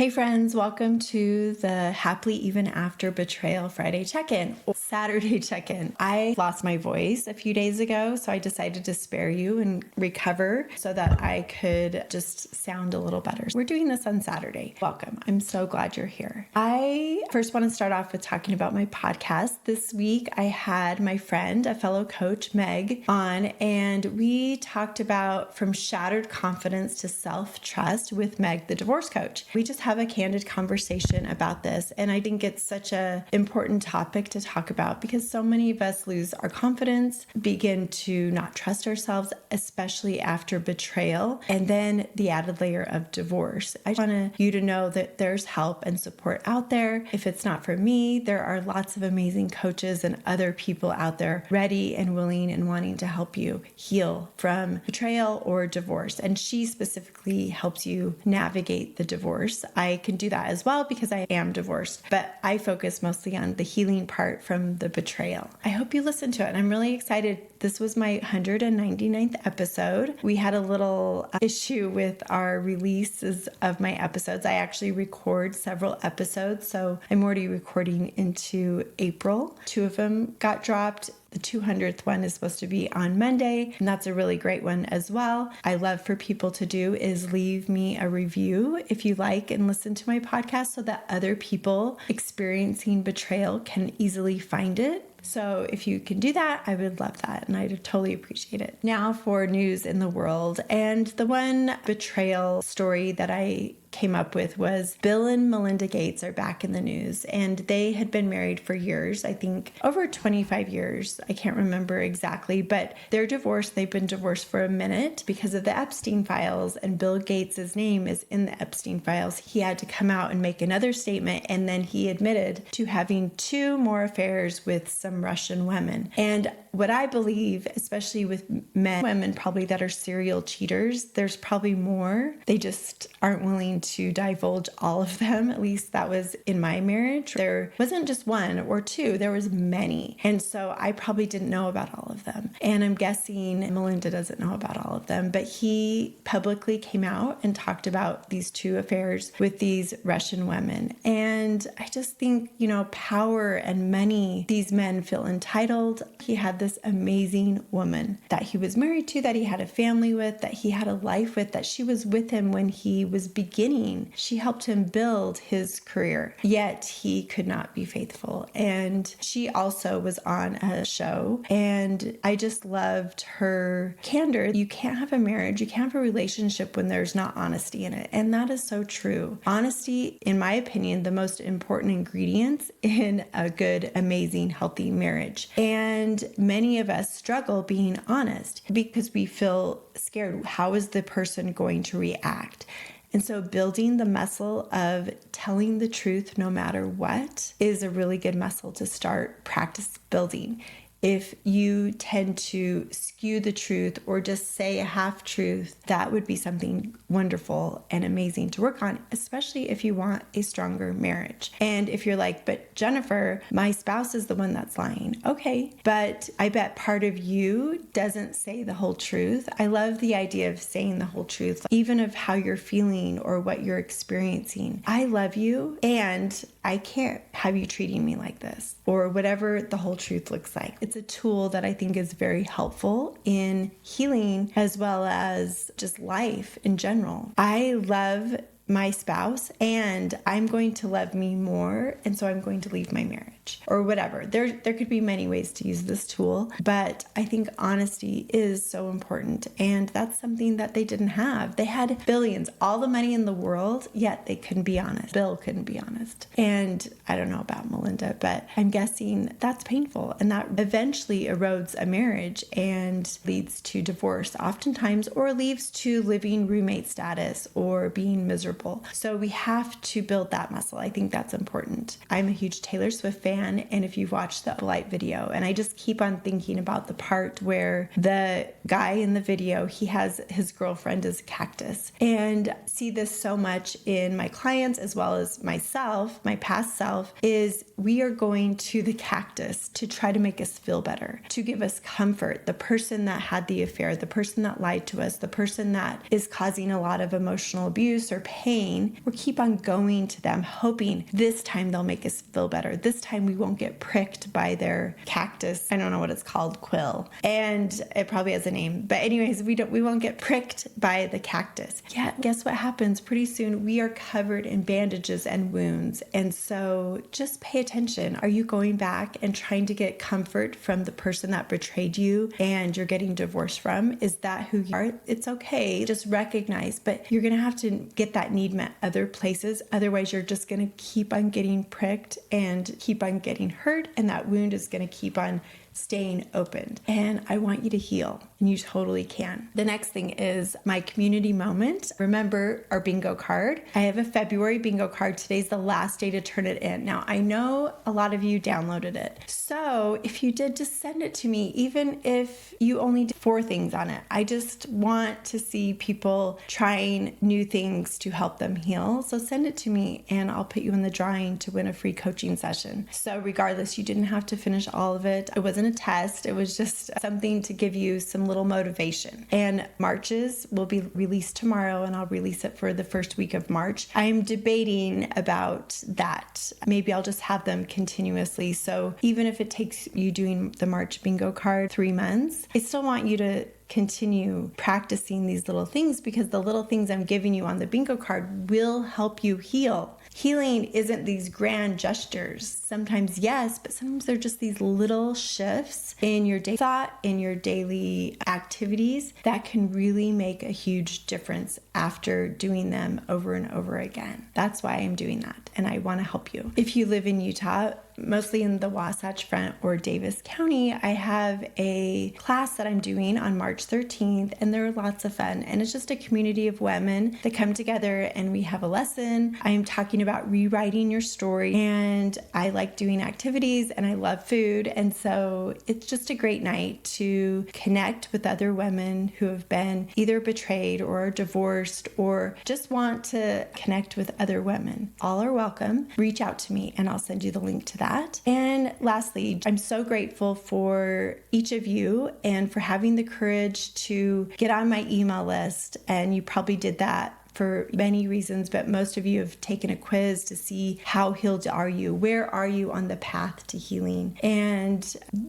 Hey friends, welcome to the Happily Even After Betrayal Friday check-in or Saturday check-in. I lost my voice a few days ago, so I decided to spare you and recover so that I could just sound a little better. We're doing this on Saturday. Welcome. I'm so glad you're here. I first want to start off with talking about my podcast. This week I had my friend, a fellow coach, Meg, on, and we talked about from shattered confidence to self-trust with Meg, the divorce coach. We just have a candid conversation about this. And I think it's such an important topic to talk about because so many of us lose our confidence, begin to not trust ourselves, especially after betrayal, and then the added layer of divorce. I want you to know that there's help and support out there. If it's not for me, there are lots of amazing coaches and other people out there ready and willing and wanting to help you heal from betrayal or divorce. And she specifically helps you navigate the divorce. I can do that as well because I am divorced, but I focus mostly on the healing part from the betrayal. I hope you listen to it. And I'm really excited. This was my 199th episode. We had a little issue with our releases of my episodes. I actually record several episodes, so I'm already recording into April. 2 of them got dropped. The 200th one is supposed to be on Monday, and that's a really great one as well. I love for people to do is leave me a review if you like and listen to my podcast so that other people experiencing betrayal can easily find it. So if you can do that, I would love that, and I'd totally appreciate it. Now for news in the world, and the one betrayal story that I came up with was Bill and Melinda Gates are back in the news, and they had been married for years, I think over 25 years. I can't remember exactly, but they're divorced. They've been divorced for a minute because of the Epstein files, and Bill Gates' name is in the Epstein files. He had to come out and make another statement, and then he admitted to having 2 more affairs with some Russian women. And what I believe, especially with women probably that are serial cheaters, there's probably more. They just aren't willing to divulge all of them. At least that was in my marriage. There wasn't just 1 or 2, there was many. And so I probably didn't know about all of them. And I'm guessing Melinda doesn't know about all of them, but he publicly came out and talked about these 2 affairs with these Russian women. And I just think, power and money, these men feel entitled. He had this amazing woman that he was married to, that he had a family with, that he had a life with, that she was with him when he was beginning. She helped him build his career, yet he could not be faithful. And she also was on a show, and I just loved her candor. You can't have a marriage, you can't have a relationship when there's not honesty in it. And that is so true. Honesty, in my opinion, the most important ingredients in a good, amazing, healthy marriage. And many of us struggle being honest because we feel scared. How is the person going to react? And so building the muscle of telling the truth no matter what is a really good muscle to start practice building. If you tend to skew the truth or just say a half truth, that would be something wonderful and amazing to work on, especially if you want a stronger marriage. And if you're like, but Jennifer, my spouse is the one that's lying. Okay, but I bet part of you doesn't say the whole truth. I love the idea of saying the whole truth, even of how you're feeling or what you're experiencing. I love you, and I can't have you treating me like this, or whatever the whole truth looks like. It's a tool that I think is very helpful in healing as well as just life in general. I love my spouse, and I'm going to love me more, and so I'm going to leave my marriage or whatever. There could be many ways to use this tool, but I think honesty is so important, and that's something that they didn't have. They had billions, all the money in the world, yet they couldn't be honest. Bill couldn't be honest. And I don't know about Melinda, but I'm guessing that's painful, and that eventually erodes a marriage and leads to divorce oftentimes, or leads to living roommate status or being miserable. So we have to build that muscle. I think that's important. I'm a huge Taylor Swift fan, and if you've watched the Light video, and I just keep on thinking about the part where the guy in the video, he has his girlfriend as a cactus, and see this so much in my clients as well as myself, my past self, is we are going to the cactus to try to make us feel better, to give us comfort. The person that had the affair, the person that lied to us, the person that is causing a lot of emotional abuse or pain pain, we keep on going to them, hoping this time they'll make us feel better. This time we won't get pricked by their cactus. I don't know what it's called, quill. And it probably has a name. But anyways, we won't get pricked by the cactus. Yeah, guess what happens? Pretty soon we are covered in bandages and wounds. And so just pay attention. Are you going back and trying to get comfort from the person that betrayed you and you're getting divorced from? Is that who you are? It's okay. Just recognize, but you're going to have to get that need met other places. Otherwise, you're just going to keep on getting pricked and keep on getting hurt. And that wound is going to keep on staying opened. And I want you to heal, and you totally can. The next thing is my community moment. Remember our bingo card. I have a February bingo card. Today's the last day to turn it in. Now, I know a lot of you downloaded it. So if you did, just send it to me, even if you only did 4 things on it. I just want to see people trying new things to help them heal. So send it to me and I'll put you in the drawing to win a free coaching session. So regardless, you didn't have to finish all of it. It wasn't a test. It was just something to give you some little motivation. And Marches will be released tomorrow, and I'll release it for the first week of March. I'm debating about that. Maybe I'll just have them continuously. So even if it takes you doing the March bingo card 3 months, I still want you to continue practicing these little things, because the little things I'm giving you on the bingo card will help you heal. Healing isn't these grand gestures. Sometimes yes, but sometimes they're just these little shifts in your daily thought, in your daily activities that can really make a huge difference after doing them over and over again. That's why I'm doing that, and I want to help you. If you live in Utah, mostly in the Wasatch Front or Davis County, I have a class that I'm doing on March 13th, and they're lots of fun. And it's just a community of women that come together and we have a lesson. I am talking about rewriting your story, and I like doing activities and I love food. And so it's just a great night to connect with other women who have been either betrayed or divorced or just want to connect with other women. All are welcome. Reach out to me and I'll send you the link to that. And lastly, I'm so grateful for each of you and for having the courage to get on my email list. And you probably did that for many reasons, but most of you have taken a quiz to see how healed are you? Where are you on the path to healing? And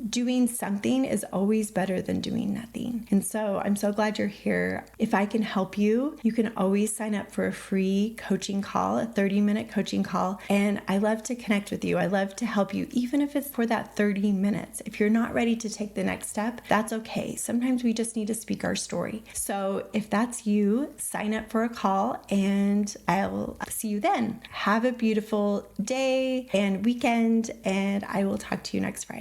doing something is always better than doing nothing. And so I'm so glad you're here. If I can help you, you can always sign up for a free coaching call, a 30-minute coaching call. And I love to connect with you. I love to help you, even if it's for that 30 minutes. If you're not ready to take the next step, that's okay. Sometimes we just need to speak our story. So if that's you, sign up for a call and I'll see you then. Have a beautiful day and weekend, and I will talk to you next Friday.